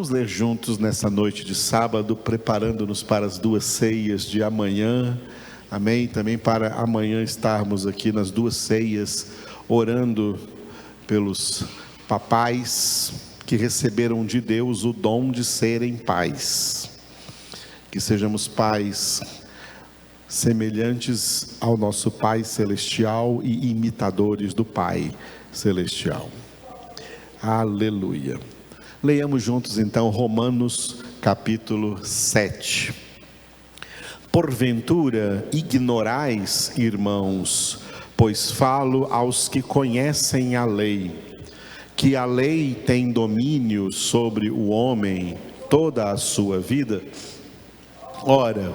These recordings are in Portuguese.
Vamos ler juntos nessa noite de sábado, preparando-nos para as duas ceias de amanhã. Amém? Também para amanhã estarmos aqui nas duas ceias, orando pelos papais que receberam de Deus o dom de serem pais. Que sejamos pais semelhantes ao nosso Pai Celestial e imitadores do Pai Celestial. Aleluia. Leiamos juntos então Romanos capítulo 7. Porventura ignorais, irmãos, pois falo aos que conhecem a lei, que a lei tem domínio sobre o homem toda a sua vida? Ora,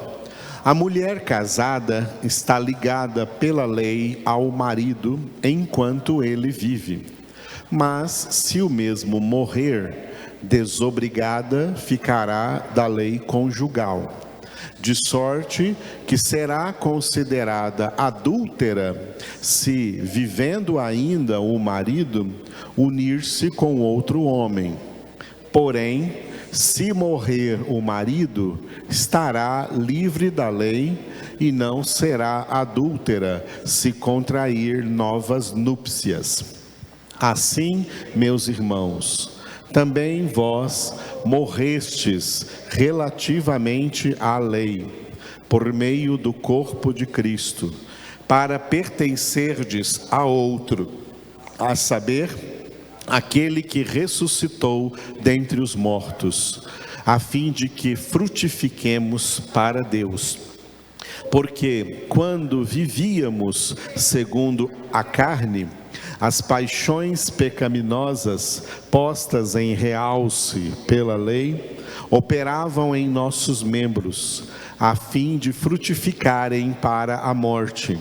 a mulher casada está ligada pela lei ao marido enquanto ele vive. Mas se o mesmo morrer, desobrigada ficará da lei conjugal, de sorte que será considerada adúltera se, vivendo ainda o marido, unir-se com outro homem. Porém, se morrer o marido, estará livre da lei e não será adúltera se contrair novas núpcias. Assim, meus irmãos, também vós morrestes relativamente à lei, por meio do corpo de Cristo, para pertencerdes a outro, a saber, aquele que ressuscitou dentre os mortos, a fim de que frutifiquemos para Deus. Porque quando vivíamos segundo a carne, as paixões pecaminosas postas em realce pela lei operavam em nossos membros, a fim de frutificarem para a morte.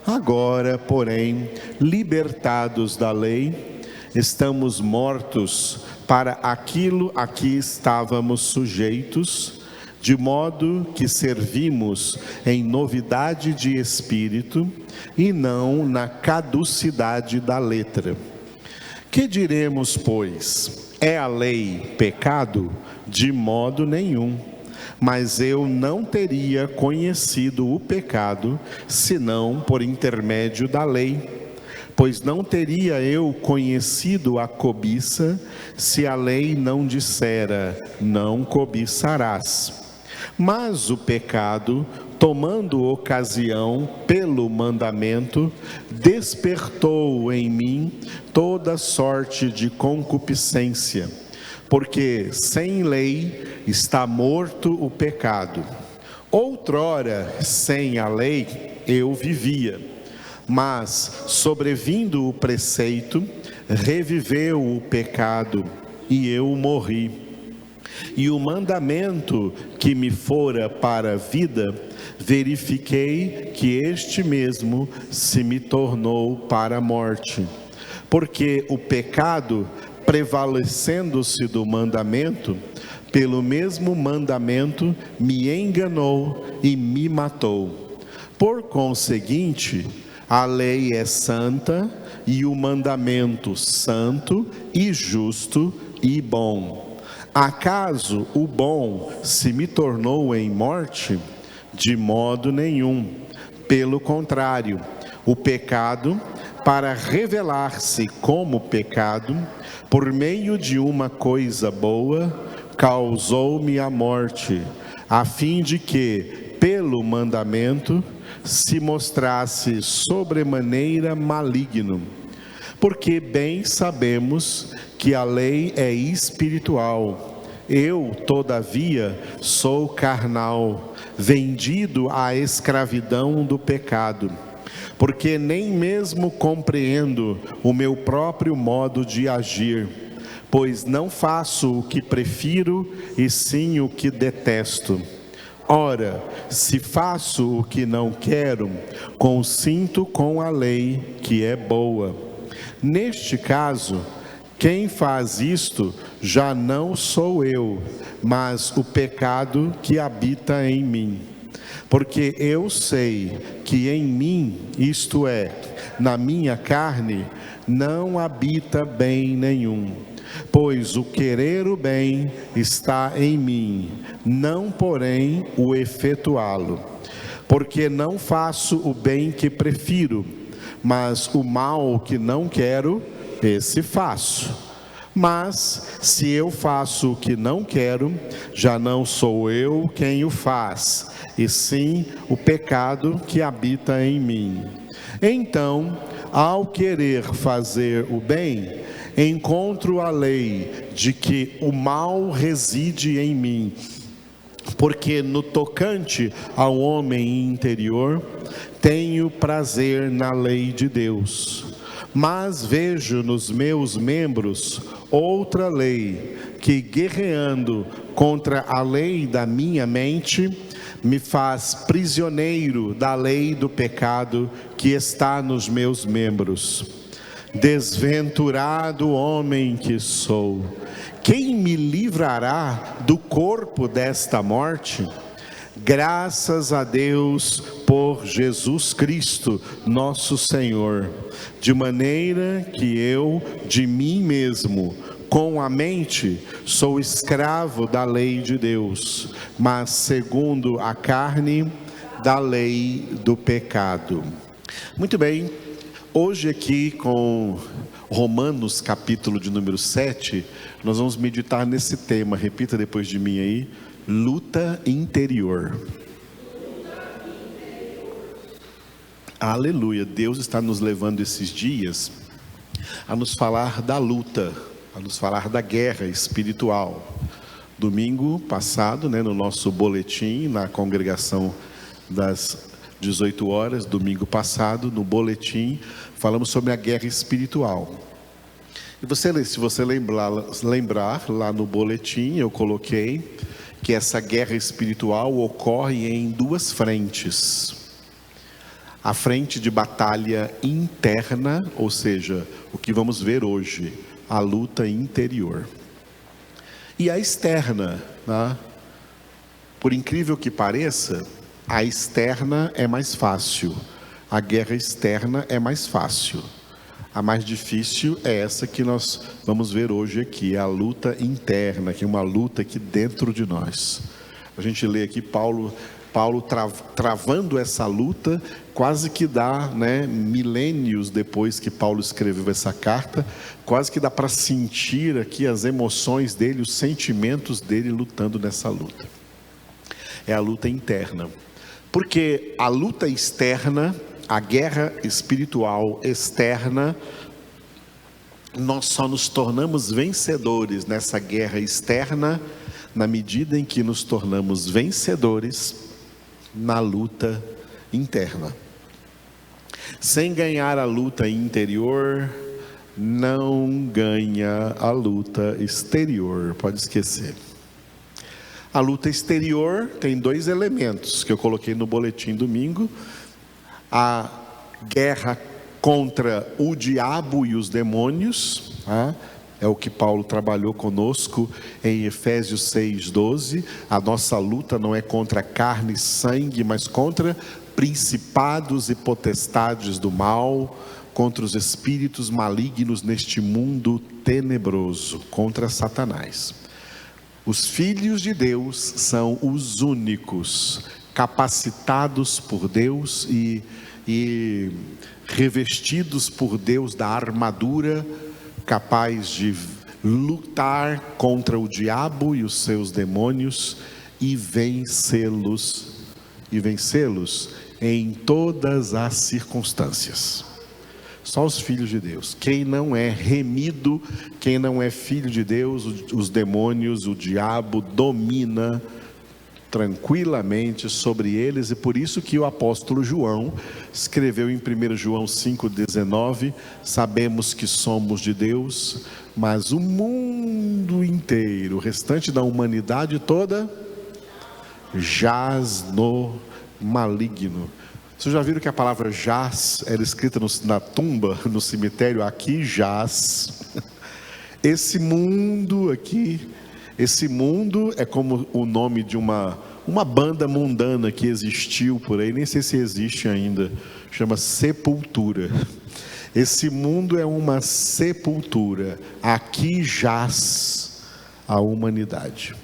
Agora, porém, libertados da lei, estamos mortos para aquilo a que estávamos sujeitos, de modo que servimos em novidade de espírito e não na caducidade da letra. Que diremos, pois? É a lei pecado? De modo nenhum. Mas eu não teria conhecido o pecado, senão por intermédio da lei. Pois não teria eu conhecido a cobiça, se a lei não dissera, não cobiçarás. Mas o pecado, tomando ocasião pelo mandamento, despertou em mim toda sorte de concupiscência, porque sem lei está morto o pecado. Outrora, sem a lei, eu vivia, mas sobrevindo o preceito, reviveu o pecado e eu morri. E o mandamento que me fora para a vida, verifiquei que este mesmo se me tornou para a morte. Porque o pecado, prevalecendo-se do mandamento, pelo mesmo mandamento me enganou e me matou. Por conseguinte, a lei é santa e o mandamento santo e justo e bom. Acaso o bom se me tornou em morte? De modo nenhum. Pelo contrário, o pecado, para revelar-se como pecado, por meio de uma coisa boa, causou-me a morte, a fim de que, pelo mandamento, se mostrasse sobremaneira maligno. Porque bem sabemos que a lei é espiritual. Eu, todavia, sou carnal, vendido à escravidão do pecado. Porque nem mesmo compreendo o meu próprio modo de agir, pois não faço o que prefiro, e sim o que detesto. Ora, se faço o que não quero, consinto com a lei que é boa. Neste caso, quem faz isto já não sou eu, mas o pecado que habita em mim. Porque eu sei que em mim, isto é, na minha carne, não habita bem nenhum. Pois o querer o bem está em mim, não porém o efetuá-lo. Porque não faço o bem que prefiro, mas o mal que não quero, esse faço. Mas se eu faço o que não quero, já não sou eu quem o faz, e sim o pecado que habita em mim. Então, ao querer fazer o bem, encontro a lei de que o mal reside em mim. Porque no tocante ao homem interior, tenho prazer na lei de Deus. Mas vejo nos meus membros outra lei, que guerreando contra a lei da minha mente, me faz prisioneiro da lei do pecado que está nos meus membros. Desventurado homem que sou, quem me livrará do corpo desta morte? Graças a Deus por Jesus Cristo, nosso Senhor, de maneira que eu, de mim mesmo, com a mente, sou escravo da lei de Deus, mas segundo a carne, da lei do pecado. Muito bem, hoje aqui com Romanos capítulo de número 7, nós vamos meditar nesse tema, repita depois de mim aí, luta interior. Aleluia, Deus está nos levando esses dias a nos falar da luta, a nos falar da guerra espiritual. Domingo passado, no nosso boletim, na congregação das 18 horas, domingo passado, no boletim, falamos sobre a guerra espiritual. E se você lembrar, lá no boletim eu coloquei que essa guerra espiritual ocorre em duas frentes. A frente de batalha interna, ou seja, o que vamos ver hoje, a luta interior. E a externa, por incrível que pareça, a externa é mais fácil, a guerra externa é mais fácil. A mais difícil é essa que nós vamos ver hoje aqui, a luta interna, que é uma luta aqui dentro de nós. A gente lê aqui Paulo travando essa luta, quase que dá, milênios depois que Paulo escreveu essa carta, quase que dá para sentir aqui as emoções dele, os sentimentos dele lutando nessa luta. É a luta interna. Porque a luta externa, a guerra espiritual externa, nós só nos tornamos vencedores nessa guerra externa na medida em que nos tornamos vencedores na luta interna. Sem ganhar a luta interior, não ganha a luta exterior, pode esquecer. A luta exterior tem dois elementos que eu coloquei no boletim domingo: a guerra contra o diabo e os demônios, é o que Paulo trabalhou conosco em Efésios 6:12. A nossa luta não é contra carne e sangue, mas contra principados e potestades do mal, contra os espíritos malignos neste mundo tenebroso, contra Satanás. Os filhos de Deus são os únicos capacitados por Deus e revestidos por Deus da armadura, capaz de lutar contra o diabo e os seus demônios e vencê-los em todas as circunstâncias. Só os filhos de Deus. Quem não é remido, quem não é filho de Deus, os demônios, o diabo domina tranquilamente sobre eles. E por isso que o apóstolo João escreveu em 1 João 5,19: sabemos que somos de Deus, mas o mundo inteiro, o restante da humanidade toda, jaz no maligno. Vocês já viram que a palavra jaz era escrita na tumba, no cemitério? Aqui jaz. Esse mundo aqui, esse mundo é como o nome de uma banda mundana que existiu por aí, nem sei se existe ainda, chama Sepultura. Esse mundo é uma sepultura, aqui jaz a humanidade.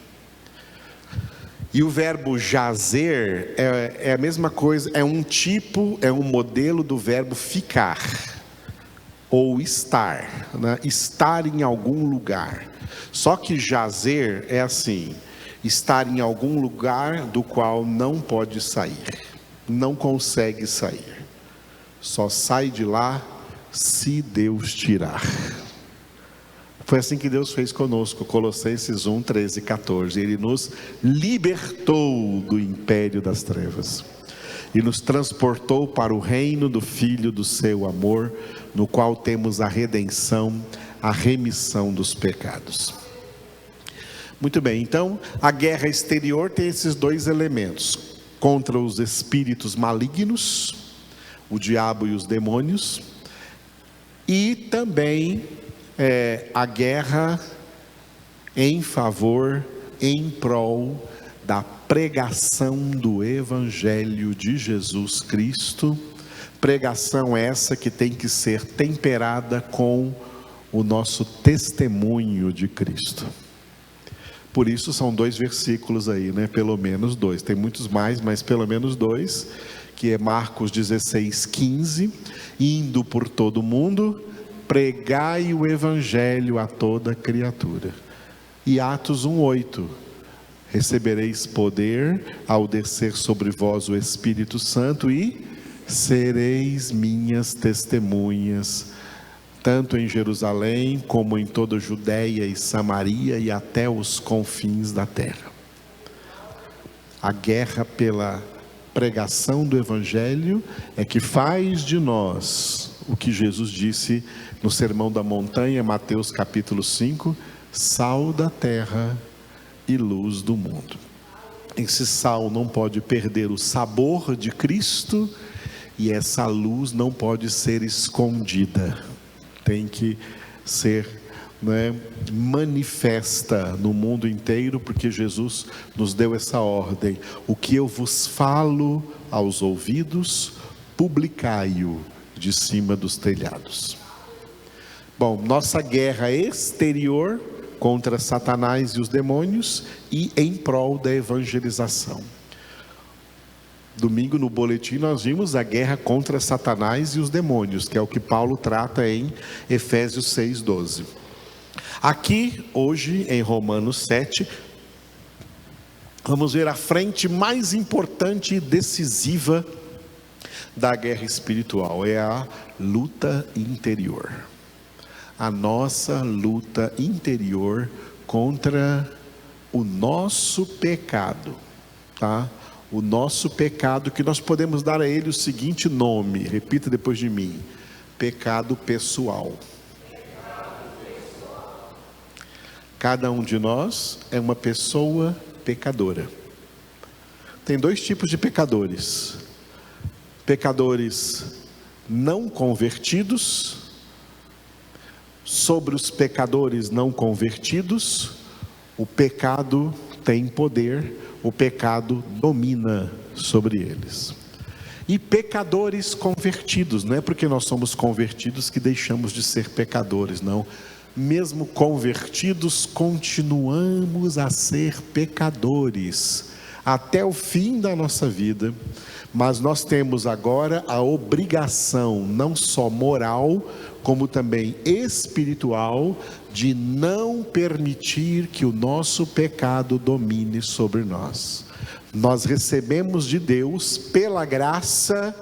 E o verbo jazer é a mesma coisa, é um modelo do verbo ficar, ou estar, né? Estar em algum lugar. Só que jazer é assim, estar em algum lugar do qual não pode sair, não consegue sair, só sai de lá se Deus tirar. Foi assim que Deus fez conosco, Colossenses 1, 13 e 14. Ele nos libertou do império das trevas e nos transportou para o reino do Filho do seu amor, no qual temos a redenção, a remissão dos pecados. Muito bem, então a guerra exterior tem esses dois elementos: contra os espíritos malignos, o diabo e os demônios, e também a guerra em favor, em prol da pregação do Evangelho de Jesus Cristo. Pregação essa que tem que ser temperada com o nosso testemunho de Cristo. Por isso são 2 versículos aí, né? Pelo menos 2, tem muitos mais, mas pelo menos 2, que é Marcos 16, 15, indo por todo o mundo, pregai o Evangelho a toda criatura. E Atos 1:8, recebereis poder ao descer sobre vós o Espírito Santo e sereis minhas testemunhas, tanto em Jerusalém como em toda a Judéia e Samaria e até os confins da terra. A guerra pela pregação do Evangelho é que faz de nós o que Jesus disse no Sermão da Montanha, Mateus capítulo 5, sal da terra e luz do mundo. Esse sal não pode perder o sabor de Cristo e essa luz não pode ser escondida, tem que ser, né, manifesta no mundo inteiro, porque Jesus nos deu essa ordem: o que eu vos falo aos ouvidos, publicai-o de cima dos telhados. Bom, nossa guerra exterior contra Satanás e os demônios e em prol da evangelização. Domingo no boletim nós vimos a guerra contra Satanás e os demônios, que é o que Paulo trata em Efésios 6:12. Aqui, hoje, em Romanos 7, vamos ver a frente mais importante e decisiva da guerra espiritual, é a luta interior. A nossa luta interior contra o nosso pecado, tá? O nosso pecado, que nós podemos dar a ele o seguinte nome, repita depois de mim: pecado pessoal. Cada um de nós é uma pessoa pecadora. Tem 2 tipos de pecadores: pecadores não convertidos. Sobre os pecadores não convertidos, o pecado tem poder, o pecado domina sobre eles. E pecadores convertidos, não é porque nós somos convertidos que deixamos de ser pecadores, não. Mesmo convertidos, continuamos a ser pecadores até o fim da nossa vida. Mas nós temos agora a obrigação, não só moral, como também espiritual, de não permitir que o nosso pecado domine sobre nós. Nós recebemos de Deus, pela graça,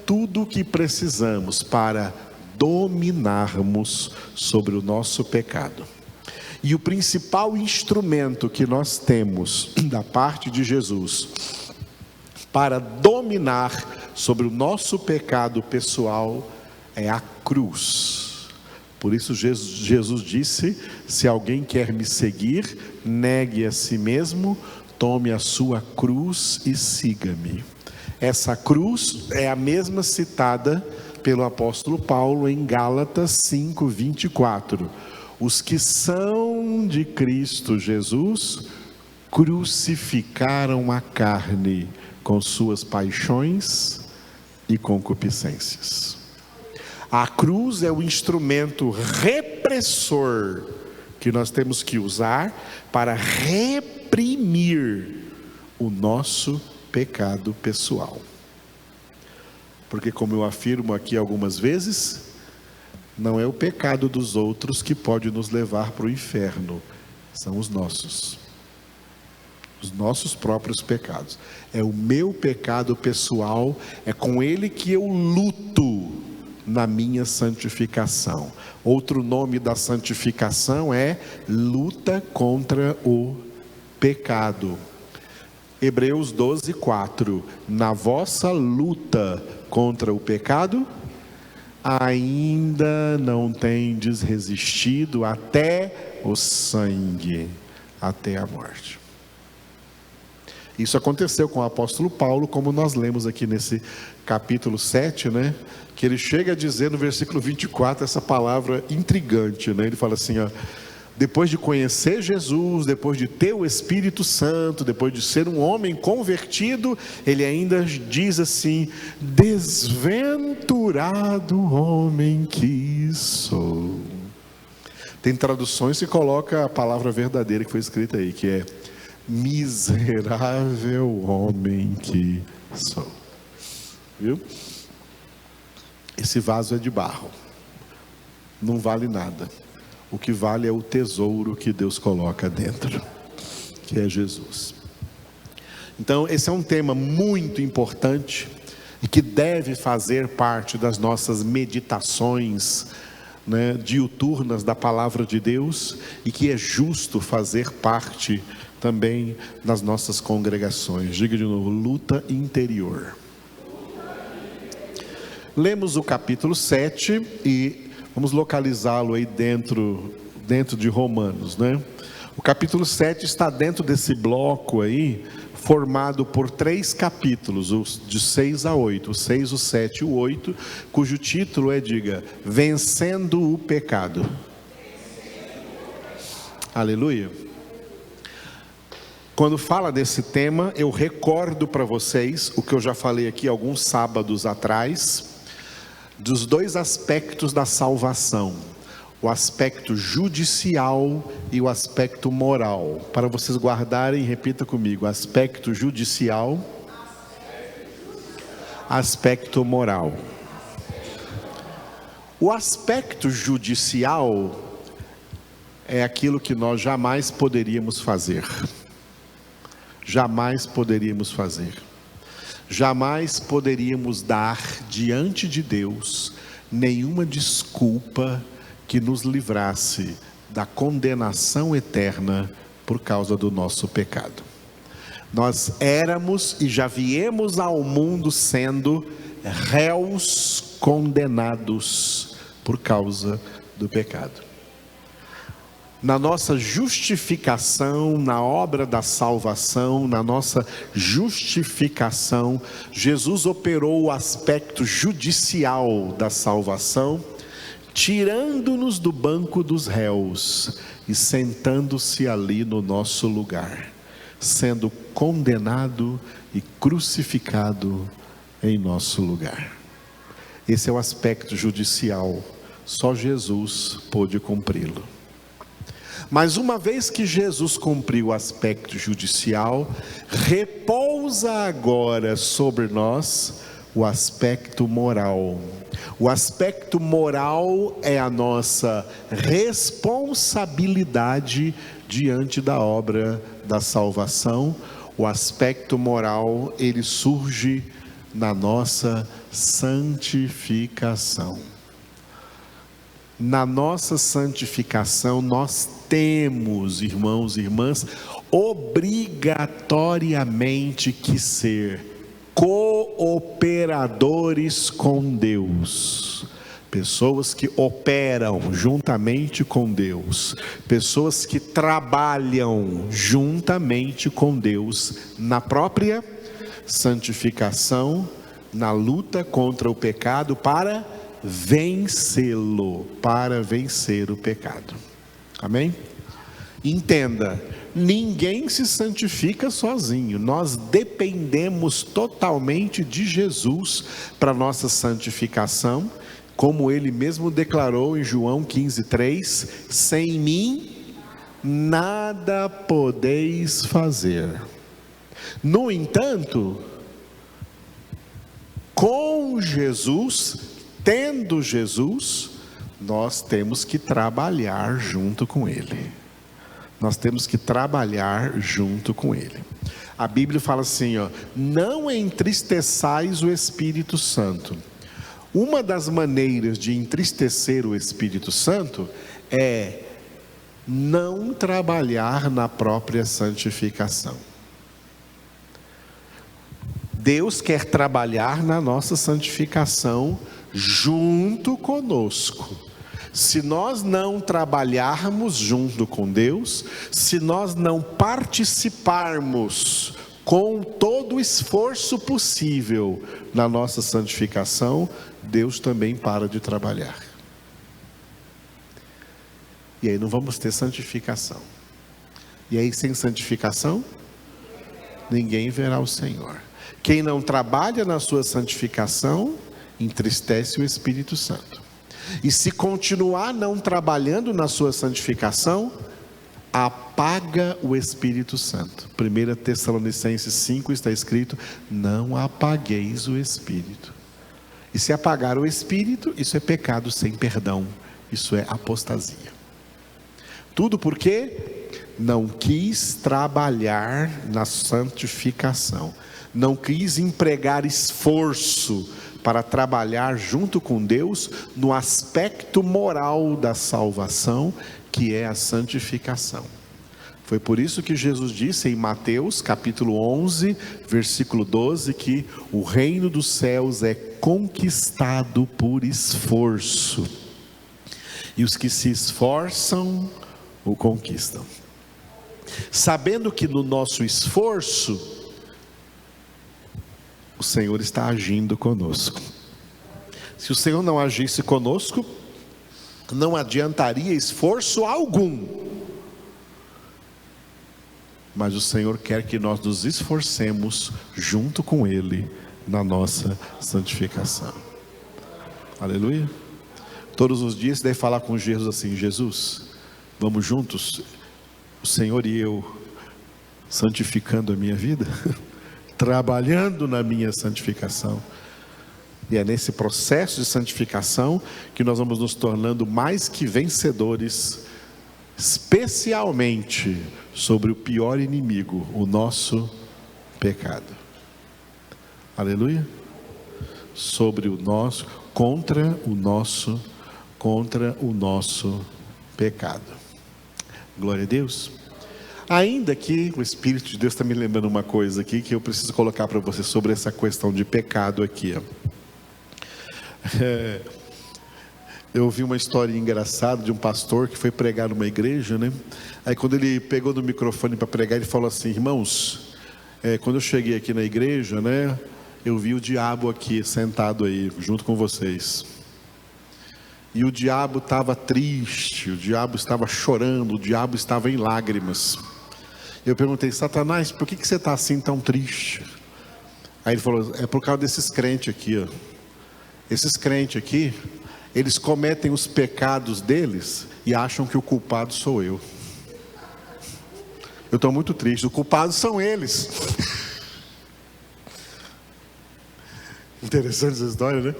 tudo o que precisamos para dominarmos sobre o nosso pecado. E o principal instrumento que nós temos da parte de Jesus para dominar sobre o nosso pecado pessoal é a cruz. Por isso Jesus disse: se alguém quer me seguir, negue a si mesmo, tome a sua cruz e siga-me. Essa cruz é a mesma citada pelo apóstolo Paulo em Gálatas 5:24. Os que são de Cristo Jesus crucificaram a carne com suas paixões e concupiscências. A cruz é o instrumento repressor que nós temos que usar para reprimir o nosso pecado pessoal. Porque, como eu afirmo aqui algumas vezes, não é o pecado dos outros que pode nos levar para o inferno, são os nossos próprios pecados. É o meu pecado pessoal, é com ele que eu luto na minha santificação. Outro nome da santificação é luta contra o pecado. Hebreus 12:4. Na vossa luta contra o pecado, ainda não tendes resistido até o sangue, até a morte. Isso aconteceu com o apóstolo Paulo, como nós lemos aqui nesse capítulo 7, né? Que ele chega a dizer no versículo 24 essa palavra intrigante, né? Ele fala assim, ó: depois de conhecer Jesus, depois de ter o Espírito Santo, depois de ser um homem convertido, ele ainda diz assim: desventurado homem que sou. Tem traduções que coloca a palavra verdadeira que foi escrita aí, que é miserável homem que sou. Viu? Esse vaso é de barro, não vale nada. O que vale é o tesouro que Deus coloca dentro, que é Jesus. Então, esse é um tema muito importante e que deve fazer parte das nossas meditações, né, diuturnas da palavra de Deus, e que é justo fazer parte também das nossas congregações. Diga de novo: luta interior. Lemos o capítulo 7 e vamos localizá-lo aí dentro de Romanos, né? O capítulo 7 está dentro desse bloco aí, formado por 3 capítulos, os de 6 a 8, o 6, o 7 e o 8, cujo título é, diga, Vencendo o Pecado. Aleluia. Quando fala desse tema, eu recordo para vocês o que eu já falei aqui alguns sábados atrás, dos 2 aspectos da salvação: o aspecto judicial e o aspecto moral. Para vocês guardarem, repita comigo: aspecto judicial, aspecto moral. O aspecto judicial é aquilo que nós jamais poderíamos fazer. Jamais poderíamos fazer. Jamais poderíamos dar diante de Deus nenhuma desculpa que nos livrasse da condenação eterna por causa do nosso pecado. Nós éramos e já viemos ao mundo sendo réus condenados por causa do pecado. Na nossa justificação, na obra da salvação, na nossa justificação, Jesus operou o aspecto judicial da salvação, tirando-nos do banco dos réus e sentando-se ali no nosso lugar, sendo condenado e crucificado em nosso lugar. Esse é o aspecto judicial, só Jesus pôde cumpri-lo. Mas uma vez que Jesus cumpriu o aspecto judicial, repousa agora sobre nós o aspecto moral. O aspecto moral é a nossa responsabilidade diante da obra da salvação. O aspecto moral, ele surge na nossa santificação. Na nossa santificação, nós temos, irmãos e irmãs, obrigatoriamente que ser cooperadores com Deus. Pessoas que operam juntamente com Deus, pessoas que trabalham juntamente com Deus na própria santificação, na luta contra o pecado para vencê-lo, para vencer o pecado. Amém? Entenda, ninguém se santifica sozinho. Nós dependemos totalmente de Jesus para nossa santificação, Como ele mesmo declarou em João 15:3: sem mim nada podeis fazer. No entanto, com Jesus, tendo Jesus, nós temos que trabalhar junto com Ele. Nós temos que trabalhar junto com Ele. A Bíblia fala assim, não entristeçais o Espírito Santo. Uma das maneiras de entristecer o Espírito Santo é não trabalhar na própria santificação. Deus quer trabalhar na nossa santificação junto conosco. Se nós não trabalharmos junto com Deus, se nós não participarmos com todo o esforço possível na nossa santificação, Deus também para de trabalhar. E aí não vamos ter santificação. E aí sem santificação, ninguém verá o Senhor. Quem não trabalha na sua santificação, entristece o Espírito Santo. E se continuar não trabalhando na sua santificação, apaga o Espírito Santo. 1 Tessalonicenses 5 está escrito: não apagueis o Espírito. E se apagar o Espírito, isso é pecado sem perdão. Isso é apostasia. Tudo porque não quis trabalhar na santificação. Não quis empregar esforço para trabalhar junto com Deus no aspecto moral da salvação, que é a santificação. Foi por isso que Jesus disse em Mateus capítulo 11, versículo 12, que o reino dos céus é conquistado por esforço, e os que se esforçam o conquistam. Sabendo que no nosso esforço o Senhor está agindo conosco. Se o Senhor não agisse conosco, não adiantaria esforço algum. Mas o Senhor quer que nós nos esforcemos junto com Ele na nossa santificação. Aleluia. Todos os dias você deve falar com Jesus assim: Jesus, vamos juntos, o Senhor e eu, santificando a minha vida, trabalhando na minha santificação. E é nesse processo de santificação que nós vamos nos tornando mais que vencedores, especialmente sobre o pior inimigo, o nosso pecado. Aleluia. Sobre o nosso, contra o nosso pecado. Glória a Deus. Ainda que o Espírito de Deus está me lembrando uma coisa aqui que eu preciso colocar para você sobre essa questão de pecado aqui. Eu ouvi uma história engraçada de um pastor que foi pregar numa igreja, né? Aí quando ele pegou no microfone para pregar, ele falou assim: irmãos, quando eu cheguei aqui na igreja, né, eu vi o diabo aqui sentado aí junto com vocês. E o diabo estava triste, o diabo estava chorando, o diabo estava em lágrimas. Eu perguntei: Satanás, por que você está assim tão triste? Aí ele falou: é por causa desses crentes aqui, ó. Esses crentes aqui, eles cometem os pecados deles e acham que o culpado sou eu. Eu estou muito triste, os culpados são eles. Interessante essa história, né?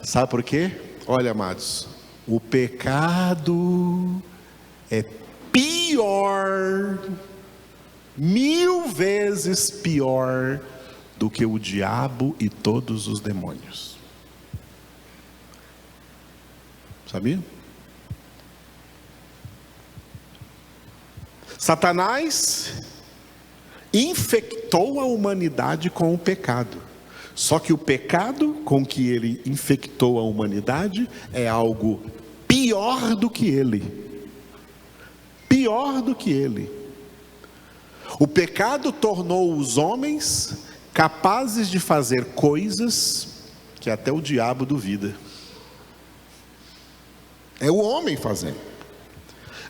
Sabe por quê? Olha, amados, o pecado é pior, 1000 vezes pior do que o diabo e todos os demônios. Sabia? Satanás infectou a humanidade com o pecado. Só que o pecado com que ele infectou a humanidade é algo pior do que ele. Pior do que ele. O pecado tornou os homens capazes de fazer coisas que até o diabo duvida. É o homem fazendo.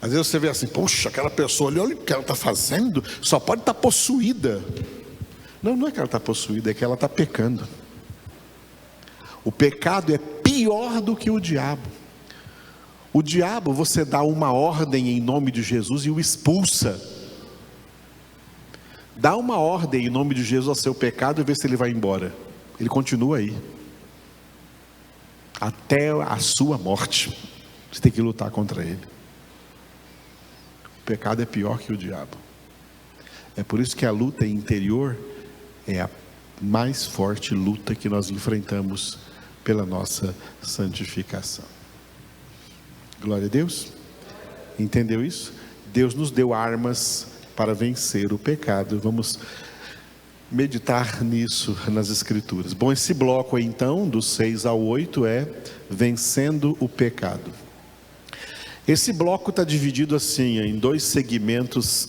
Às vezes você vê assim: poxa, aquela pessoa ali, olha o que ela está fazendo, só pode estar possuída. Não, não é que ela está possuída, é que ela está pecando. O pecado é pior do que o diabo. O diabo, você dá uma ordem em nome de Jesus e o expulsa. Dá uma ordem em nome de Jesus ao seu pecado e vê se ele vai embora. Ele continua aí, até a sua morte. Você tem que lutar contra ele. O pecado é pior que o diabo. É por isso que a luta interior é a mais forte luta que nós enfrentamos pela nossa santificação. Glória a Deus. Entendeu isso? Deus nos deu armas para vencer o pecado. Vamos meditar nisso nas Escrituras. Bom, esse bloco aí então, do 6 ao 8, é vencendo o pecado. Esse bloco está dividido assim, em dois segmentos,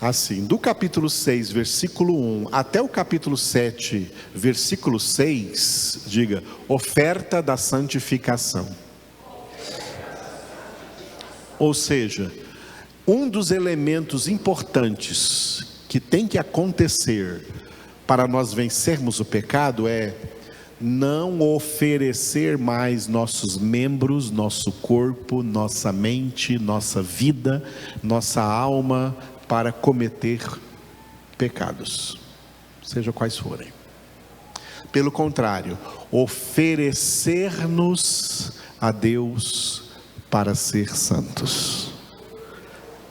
assim, do capítulo 6, versículo 1, até o capítulo 7, versículo 6, diga, oferta da santificação. Ou seja, um dos elementos importantes que tem que acontecer para nós vencermos o pecado é não oferecer mais nossos membros, nosso corpo, nossa mente, nossa vida, nossa alma para cometer pecados, seja quais forem. Pelo contrário, oferecer-nos a Deus para ser santos.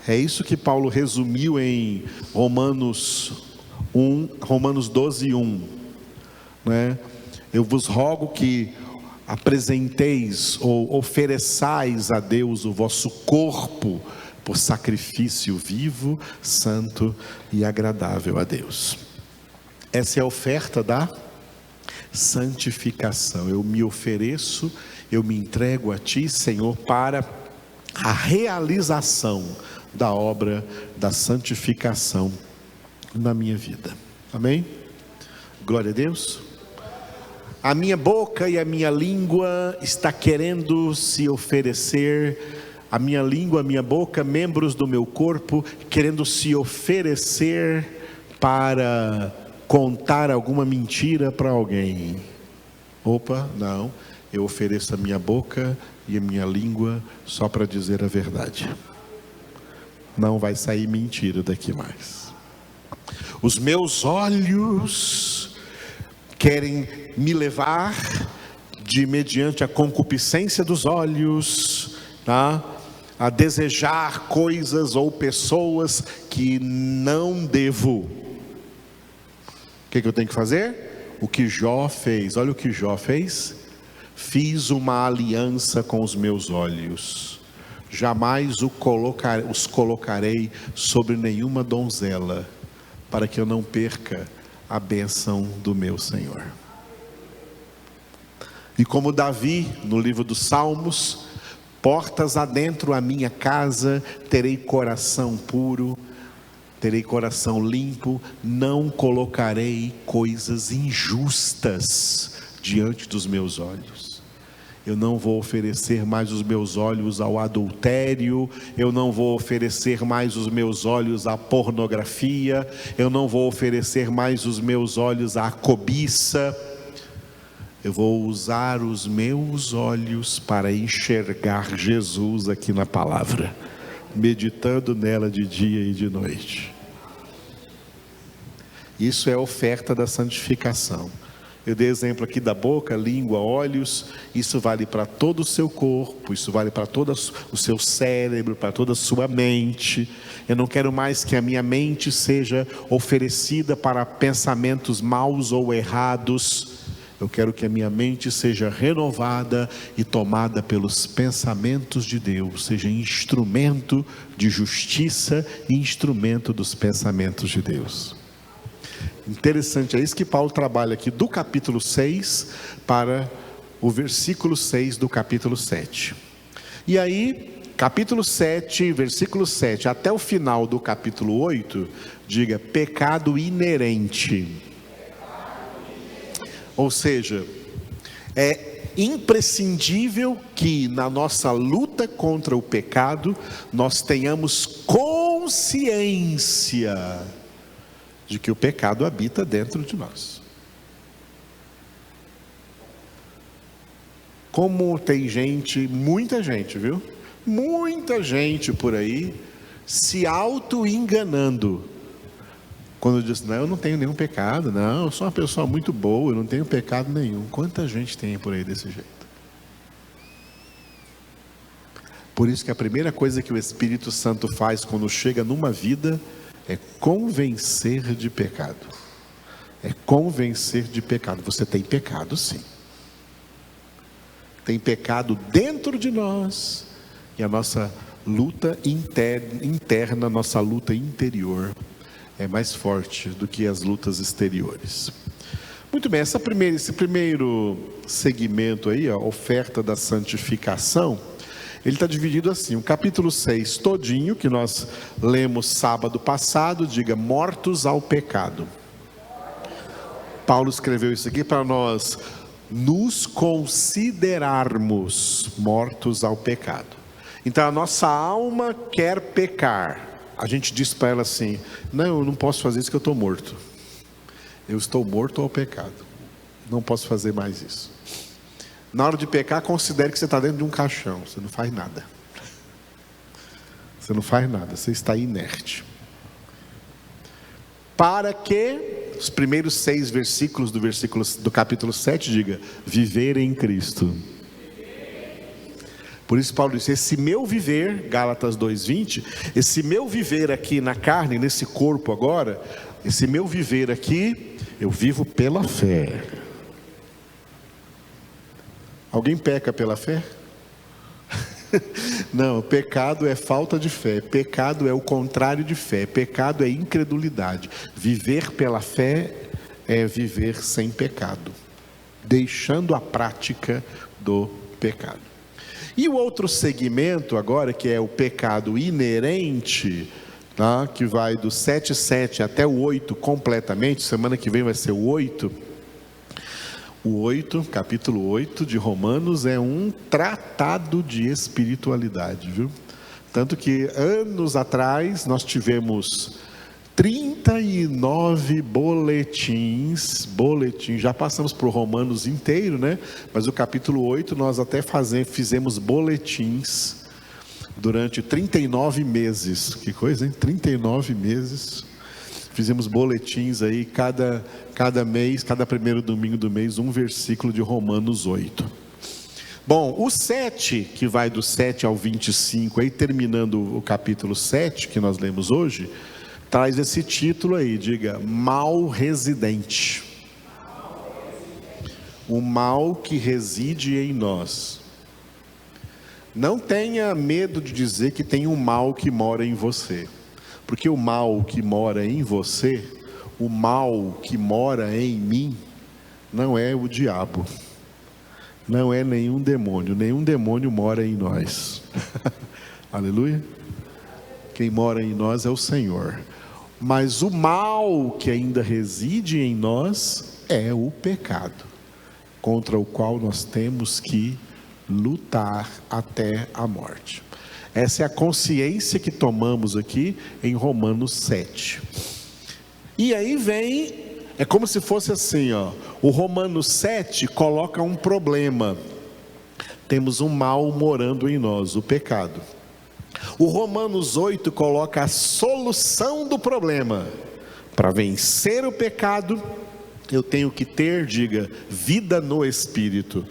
É isso que Paulo resumiu em Romanos 12, 1, né? Eu vos rogo que apresenteis ou ofereçais a Deus o vosso corpo por sacrifício vivo, santo e agradável a Deus. Essa é a oferta da santificação. Eu me ofereço, eu me entrego a Ti, Senhor, para a realização da obra da santificação na minha vida. Amém? Glória a Deus. A minha boca e a minha língua está querendo se oferecer, a minha língua, a minha boca, membros do meu corpo, querendo se oferecer para contar alguma mentira para alguém. Opa, não, eu ofereço a minha boca e a minha língua só para dizer a verdade. Não vai sair mentira daqui mais. Os meus olhos querem me levar mediante a concupiscência dos olhos, tá? A desejar coisas ou pessoas que não devo. O que eu tenho que fazer? O que Jó fez. Olha o que Jó fez. Fiz uma aliança com os meus olhos. Jamais os colocarei sobre nenhuma donzela, para que eu não perca a bênção do meu Senhor. E como Davi, no livro dos Salmos, portas adentro a minha casa, terei coração puro, terei coração limpo, não colocarei coisas injustas diante dos meus olhos. Eu não vou oferecer mais os meus olhos ao adultério, eu não vou oferecer mais os meus olhos à pornografia, eu não vou oferecer mais os meus olhos à cobiça. Eu vou usar os meus olhos para enxergar Jesus aqui na palavra, meditando nela de dia e de noite. Isso é a oferta da santificação. Eu dei exemplo aqui da boca, língua, olhos. Isso vale para todo o seu corpo, isso vale para todo o seu cérebro, para toda a sua mente. Eu não quero mais que a minha mente seja oferecida para pensamentos maus ou errados. Eu quero que a minha mente seja renovada e tomada pelos pensamentos de Deus, seja instrumento de justiça e instrumento dos pensamentos de Deus. Interessante, é isso que Paulo trabalha aqui do capítulo 6 para o versículo 6 do capítulo 7. E aí, capítulo 7, versículo 7, até o final do capítulo 8, diga, pecado inerente. Ou seja, é imprescindível que na nossa luta contra o pecado, nós tenhamos consciência de que o pecado habita dentro de nós. Como tem gente, muita gente, viu? Muita gente por aí se auto-enganando. Quando diz, não, eu não tenho nenhum pecado, não, eu sou uma pessoa muito boa, eu não tenho pecado nenhum. Quanta gente tem por aí desse jeito? Por isso que a primeira coisa que o Espírito Santo faz quando chega numa vida é convencer de pecado. É convencer de pecado. Você tem pecado, sim. Tem pecado dentro de nós. E a nossa luta interna, nossa luta interior é mais forte do que as lutas exteriores. Muito bem, esse primeiro segmento aí, a oferta da santificação, ele está dividido assim, o capítulo 6 todinho, que nós lemos sábado passado, diga, mortos ao pecado. Paulo escreveu isso aqui para nós nos considerarmos mortos ao pecado. Então a nossa alma quer pecar. A gente diz para ela assim, não, eu não posso fazer isso que eu estou morto. Eu estou morto ao pecado. Não posso fazer mais isso. Na hora de pecar, considere que você está dentro de um caixão. Você não faz nada. Você não faz nada, você está inerte. Para que os primeiros 6 versículos do capítulo 7 diga, viver em Cristo. Por isso Paulo disse, esse meu viver, Gálatas 2:20, esse meu viver aqui na carne, nesse corpo agora, esse meu viver aqui, eu vivo pela fé. Alguém peca pela fé? Não, pecado é falta de fé, pecado é o contrário de fé, pecado é incredulidade. Viver pela fé é viver sem pecado, deixando a prática do pecado. E o outro segmento agora, que é o pecado inerente, tá? Que vai do 7:7 até o 8 completamente, semana que vem vai ser o 8. O 8, capítulo 8 de Romanos é um tratado de espiritualidade, viu? Tanto que anos atrás nós tivemos 39 boletins, já passamos por Romanos inteiro, né? Mas o capítulo 8 nós até fizemos boletins durante 39 meses, que coisa, hein? 39 meses, fizemos boletins aí, cada mês, cada primeiro domingo do mês, um versículo de Romanos 8. Bom, o 7, que vai do 7 ao 25, aí terminando o capítulo 7, que nós lemos hoje, traz esse título aí, diga, mal residente. O mal que reside em nós. Não tenha medo de dizer que tem um mal que mora em você, porque o mal que mora em você, o mal que mora em mim, não é o diabo, não é nenhum demônio mora em nós. Aleluia. Quem mora em nós é o Senhor. Mas o mal que ainda reside em nós é o pecado, contra o qual nós temos que lutar até a morte. Essa é a consciência que tomamos aqui em Romanos 7. E aí vem, é como se fosse assim, ó, o Romanos 7 coloca um problema. Temos um mal morando em nós, o pecado. O Romanos 8 coloca a solução do problema. Para vencer o pecado, eu tenho que ter, diga, vida no Espírito.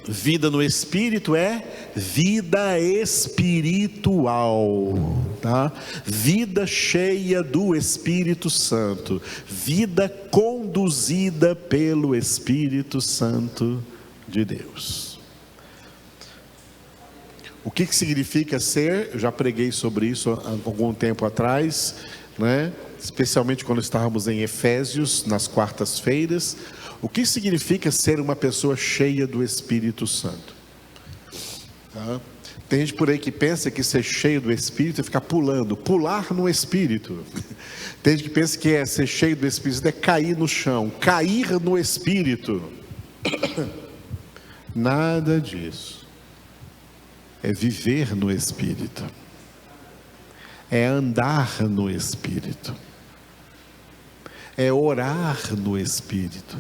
Vida no Espírito é vida espiritual, tá? Vida cheia do Espírito Santo, vida conduzida pelo Espírito Santo de Deus. O que significa ser? Eu já preguei sobre isso há algum tempo atrás, né? Especialmente quando estávamos em Efésios, nas quartas-feiras. O que significa ser uma pessoa cheia do Espírito Santo? Tá? Tem gente por aí que pensa que ser cheio do Espírito é ficar pulando, pular no Espírito. Tem gente que pensa que ser cheio do Espírito é cair no chão, cair no Espírito. Nada disso. É viver no Espírito, é andar no Espírito, é orar no Espírito,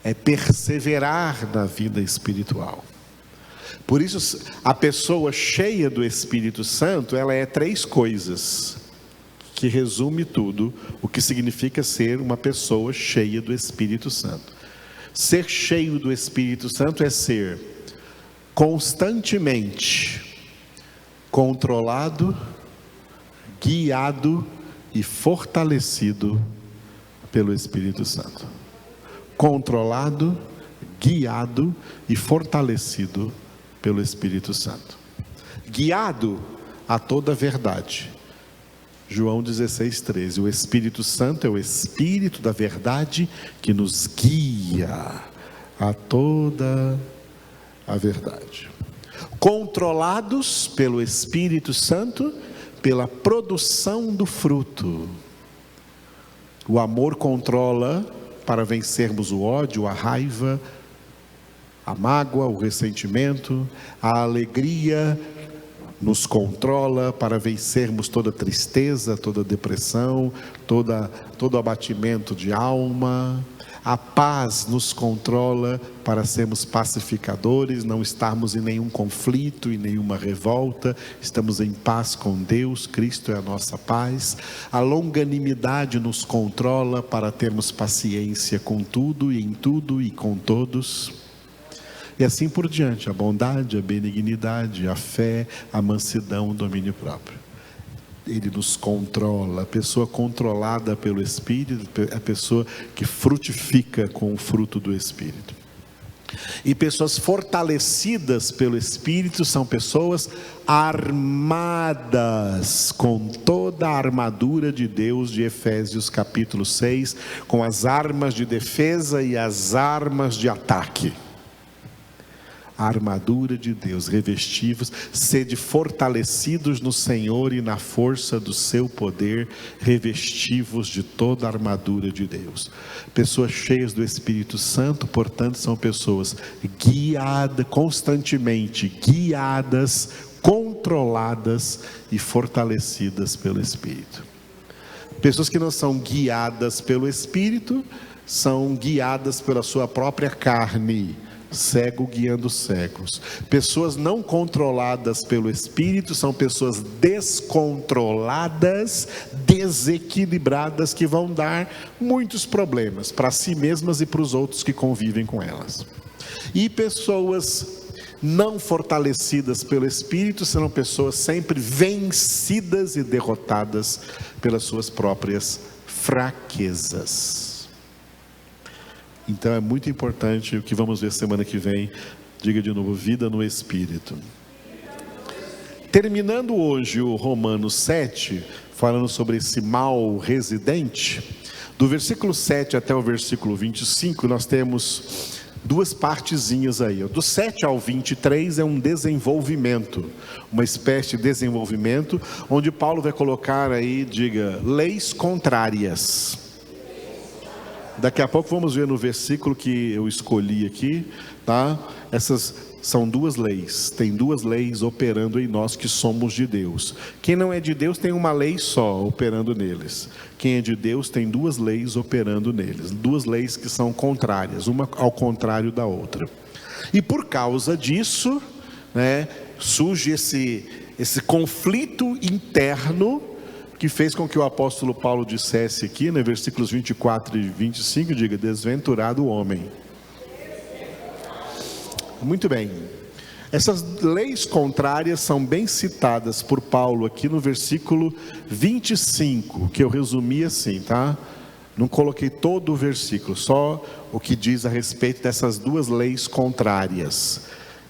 é perseverar na vida espiritual. Por isso, a pessoa cheia do Espírito Santo, ela é 3 coisas, que resume tudo, o que significa ser uma pessoa cheia do Espírito Santo. Ser cheio do Espírito Santo é ser constantemente controlado, guiado e fortalecido pelo Espírito Santo. Controlado, guiado e fortalecido pelo Espírito Santo. Guiado a toda a verdade. João 16:13. O Espírito Santo é o Espírito da verdade que nos guia a toda a verdade. Controlados pelo Espírito Santo, pela produção do fruto. O amor controla para vencermos o ódio, a raiva, a mágoa, o ressentimento. A alegria nos controla para vencermos toda tristeza, toda depressão, todo abatimento de alma. A paz nos controla para sermos pacificadores, não estarmos em nenhum conflito, em nenhuma revolta, estamos em paz com Deus, Cristo é a nossa paz. A longanimidade nos controla para termos paciência com tudo e em tudo e com todos. E assim por diante, a bondade, a benignidade, a fé, a mansidão, o domínio próprio. Ele nos controla. A pessoa controlada pelo Espírito é a pessoa que frutifica com o fruto do Espírito. E pessoas fortalecidas pelo Espírito são pessoas armadas com toda a armadura de Deus, de Efésios capítulo 6, com as armas de defesa e as armas de ataque. A armadura de Deus, revestivos, sede fortalecidos no Senhor e na força do seu poder, revestivos de toda a armadura de Deus. Pessoas cheias do Espírito Santo, portanto, são pessoas guiadas, constantemente guiadas, controladas e fortalecidas pelo Espírito. Pessoas que não são guiadas pelo Espírito, são guiadas pela sua própria carne, cego guiando cegos. Pessoas não controladas pelo Espírito são pessoas descontroladas, desequilibradas, que vão dar muitos problemas para si mesmas e para os outros que convivem com elas. E pessoas não fortalecidas pelo Espírito serão pessoas sempre vencidas e derrotadas pelas suas próprias fraquezas. Então é muito importante o que vamos ver semana que vem. Diga de novo, vida no Espírito. Terminando hoje o Romanos 7, falando sobre esse mal residente, do versículo 7 até o versículo 25, nós temos 2 partezinhas aí. Do 7 ao 23 é um desenvolvimento, uma espécie de desenvolvimento, onde Paulo vai colocar aí, diga, leis contrárias. Daqui a pouco vamos ver no versículo que eu escolhi aqui, tá? Essas são 2 leis, tem 2 leis operando em nós que somos de Deus. Quem não é de Deus tem uma lei só operando neles. Quem é de Deus tem 2 leis operando neles, 2 leis que são contrárias, uma ao contrário da outra. E por causa disso, né, surge esse conflito interno, que fez com que o apóstolo Paulo dissesse aqui, né, versículos 24 e 25, diga, desventurado o homem. Muito bem. Essas leis contrárias são bem citadas por Paulo aqui no versículo 25, que eu resumi assim, tá? Não coloquei todo o versículo, só o que diz a respeito dessas 2 leis contrárias.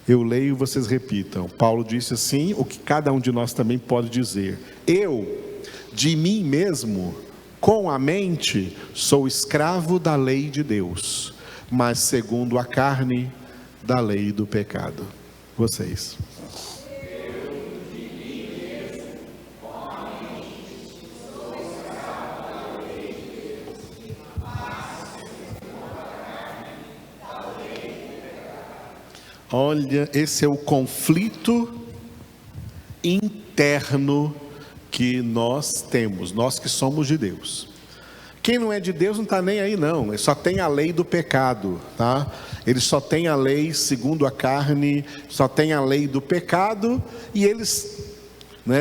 Eu leio e vocês repitam. Paulo disse assim, o que cada um de nós também pode dizer. Eu, de mim mesmo, com a mente, sou escravo da lei de Deus, mas segundo a carne, da lei do pecado. Vocês. Olha, esse é o conflito interno que nós temos, nós que somos de Deus. Quem não é de Deus não está nem aí não, ele só tem a lei do pecado, tá? Ele só tem a lei segundo a carne, só tem a lei do pecado, e eles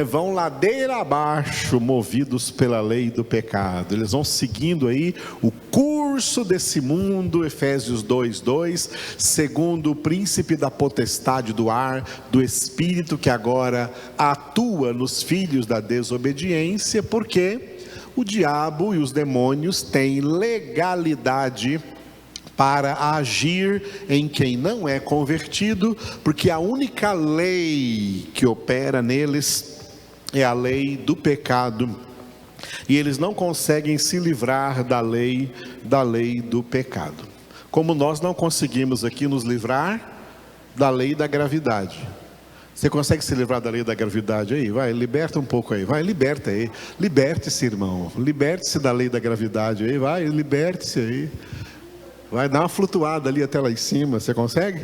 vão ladeira abaixo, movidos pela lei do pecado. Eles vão seguindo aí o curso desse mundo, Efésios 2:2, segundo o príncipe da potestade do ar, do espírito que agora atua nos filhos da desobediência, porque o diabo e os demônios têm legalidade para agir em quem não é convertido, porque a única lei que opera neles é a lei do pecado, e eles não conseguem se livrar da lei do pecado, como nós não conseguimos aqui nos livrar da lei da gravidade. Você consegue se livrar da lei da gravidade aí? Vai, liberta um pouco aí, vai, liberta aí, liberte-se, irmão, liberte-se da lei da gravidade aí, vai, liberte-se aí, vai dar uma flutuada ali até lá em cima, você consegue?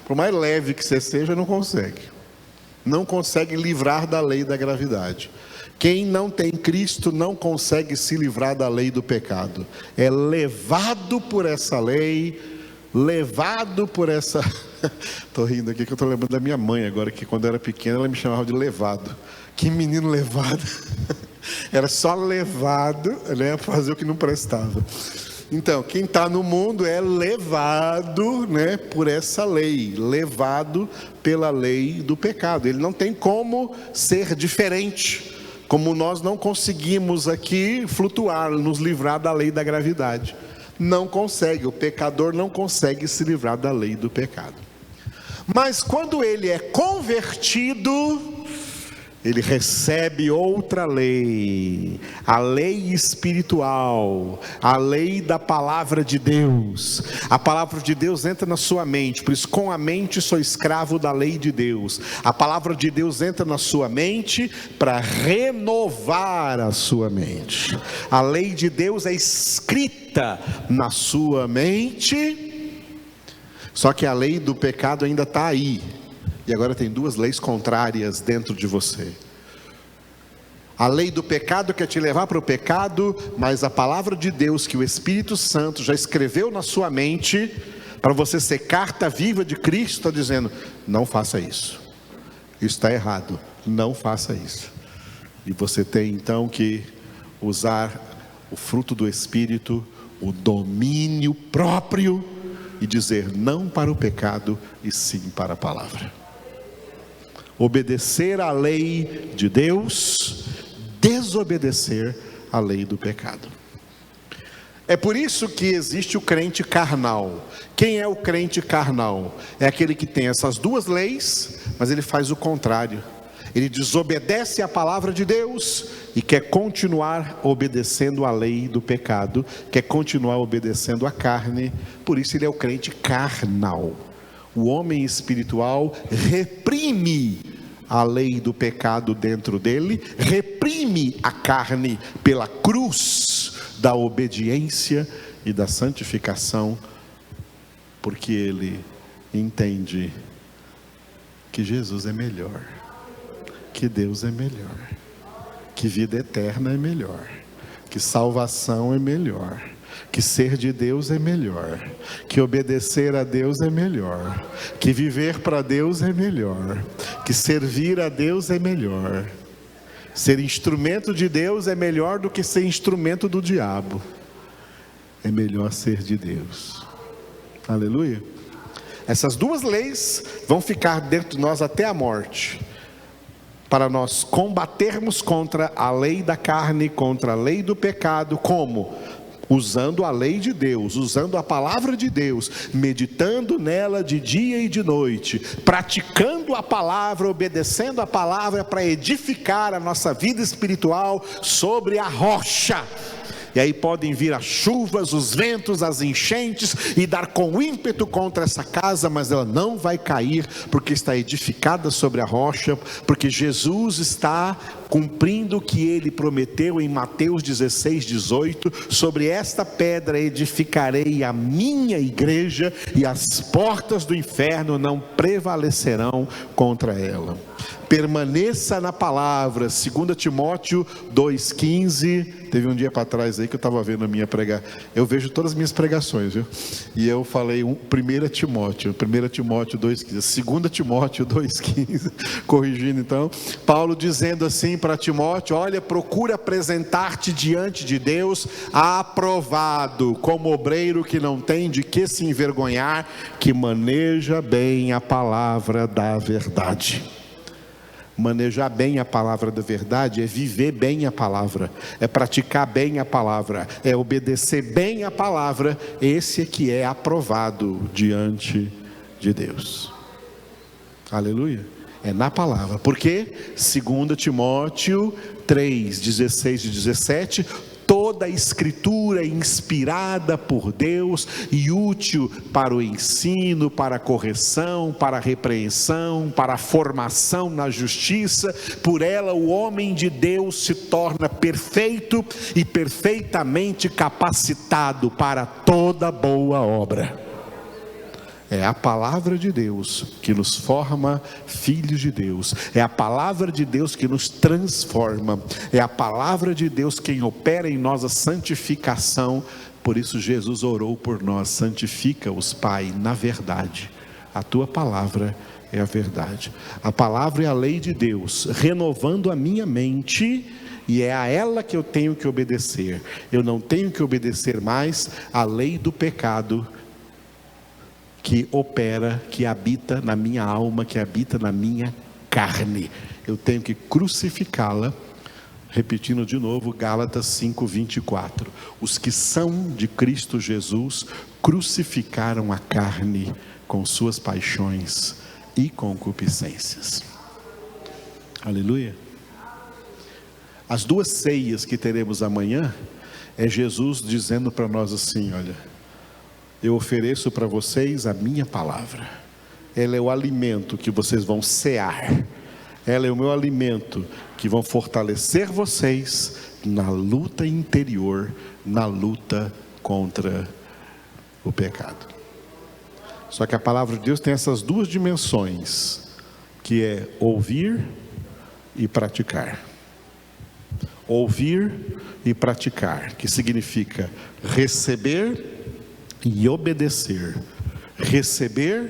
Por mais leve que você seja, não consegue livrar da lei da gravidade. Quem não tem Cristo não consegue se livrar da lei do pecado, é levado por essa lei, estou rindo aqui que eu estou lembrando da minha mãe agora, que quando eu era pequena ela me chamava de levado. Que menino levado, era só levado, fazer o que não prestava. Então, quem está no mundo é levado, por essa lei, levado pela lei do pecado. Ele não tem como ser diferente, como nós não conseguimos aqui flutuar, nos livrar da lei da gravidade. Não consegue, o pecador não consegue se livrar da lei do pecado. Mas quando ele é convertido, ele recebe outra lei, a lei espiritual, a lei da palavra de Deus. A palavra de Deus entra na sua mente, por isso com a mente sou escravo da lei de Deus. A palavra de Deus entra na sua mente para renovar a sua mente. A lei de Deus é escrita na sua mente, só que a lei do pecado ainda está aí. E agora tem duas leis contrárias dentro de você. A lei do pecado quer te levar para o pecado, mas a palavra de Deus que o Espírito Santo já escreveu na sua mente, para você ser carta viva de Cristo, está dizendo, não faça isso. Isso está errado, não faça isso. E você tem então que usar o fruto do Espírito, o domínio próprio, e dizer não para o pecado e sim para a palavra. Obedecer à lei de Deus, desobedecer à lei do pecado. É por isso que existe o crente carnal. Quem é o crente carnal? É aquele que tem essas duas leis, mas ele faz o contrário. Ele desobedece à palavra de Deus e quer continuar obedecendo à lei do pecado, quer continuar obedecendo à carne, por isso ele é o crente carnal. O homem espiritual reprime a lei do pecado dentro dele, reprime a carne pela cruz da obediência e da santificação, porque ele entende que Jesus é melhor, que Deus é melhor, que vida eterna é melhor, que salvação é melhor, que ser de Deus é melhor, que obedecer a Deus é melhor, que viver para Deus é melhor, que servir a Deus é melhor. Ser instrumento de Deus é melhor do que ser instrumento do diabo. É melhor ser de Deus. Aleluia. Essas duas leis vão ficar dentro de nós até a morte, para nós combatermos contra a lei da carne, contra a lei do pecado. Como? Usando a lei de Deus, usando a palavra de Deus, meditando nela de dia e de noite, praticando a palavra, obedecendo a palavra para edificar a nossa vida espiritual sobre a rocha. E aí podem vir as chuvas, os ventos, as enchentes e dar com ímpeto contra essa casa, mas ela não vai cair, porque está edificada sobre a rocha, porque Jesus está cumprindo o que ele prometeu em Mateus 16:18, sobre esta pedra edificarei a minha igreja, e as portas do inferno não prevalecerão contra ela. permaneça na palavra. 2 Timóteo 2,15. Teve um dia para trás aí que eu estava vendo a minha pregação. Eu vejo todas as minhas pregações, viu? E eu falei 1 Timóteo 2,15. 2 Timóteo 2,15. Corrigindo então. Paulo dizendo assim para Timóteo: olha, procura apresentar-te diante de Deus aprovado, como obreiro que não tem de que se envergonhar, que maneja bem a palavra da verdade. Manejar bem a palavra da verdade é viver bem a palavra, é praticar bem a palavra, é obedecer bem a palavra. Esse é que é aprovado diante de Deus. Aleluia. É na palavra. Por quê? 2 Timóteo 3, 16 e 17. Toda a escritura é inspirada por Deus e útil para o ensino, para a correção, para a repreensão, para a formação na justiça. Por ela o homem de Deus se torna perfeito e perfeitamente capacitado para toda boa obra. É a palavra de Deus que nos forma filhos de Deus. É a palavra de Deus que nos transforma. É a palavra de Deus quem opera em nós a santificação. Por isso Jesus orou por nós: santifica-os, Pai, na verdade. A tua palavra é a verdade. A palavra é a lei de Deus, renovando a minha mente. E é a ela que eu tenho que obedecer. Eu não tenho que obedecer mais à lei do pecado que opera, que habita na minha alma, que habita na minha carne. Eu tenho que crucificá-la. Repetindo de novo, Gálatas 5:24. Os que são de Cristo Jesus crucificaram a carne com suas paixões e concupiscências. Aleluia. As duas ceias que teremos amanhã é Jesus dizendo para nós assim: olha, eu ofereço para vocês a minha palavra. Ela é o alimento que vocês vão cear. Ela é o meu alimento que vão fortalecer vocês na luta interior, na luta contra o pecado. Só que a palavra de Deus tem essas duas dimensões, que é ouvir e praticar. Ouvir e praticar, que significa receber e obedecer. Receber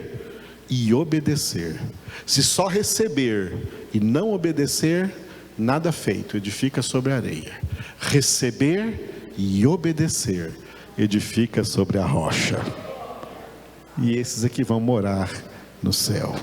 e obedecer. Se só receber e não obedecer, nada feito, edifica sobre a areia. Receber e obedecer, edifica sobre a rocha. E esses aqui vão morar no céu.